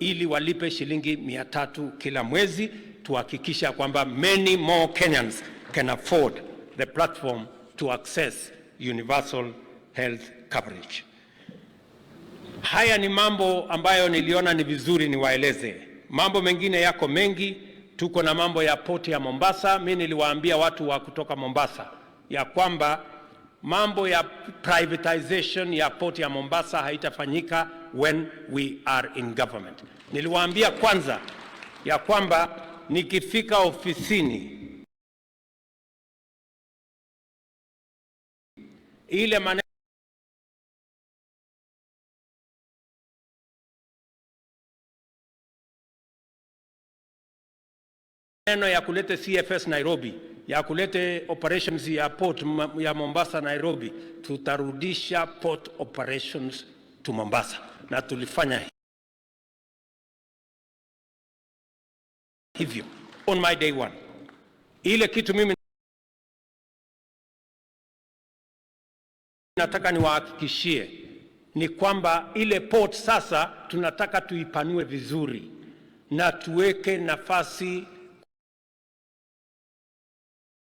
ili walipe shilingi 300 kila mwezi, tuhakikisha kwamba many more Kenyans can afford the platform to access universal health coverage. Haya ni mambo ambayo niliona ni vizuri niwaeleze. Mambo mengine yako mengi. Tuko na mambo ya port ya Mombasa. Mimi niliwaambia watu wa kutoka Mombasa ya kwamba mambo ya privatization ya port ya Mombasa haitafanyika when we are in government. Niliwaambia kwanza ya kwamba nikifika ofisini ile maneno ya kulete CFS Nairobi, ya kulete operations ya port ya Mombasa Nairobi, tutarudisha port operations to Mombasa, na tulifanya hivyo on my day one. Ile kitu mimi nataka niwahakikishie ni kwamba ile port sasa tunataka tuipanue vizuri na tuweke nafasi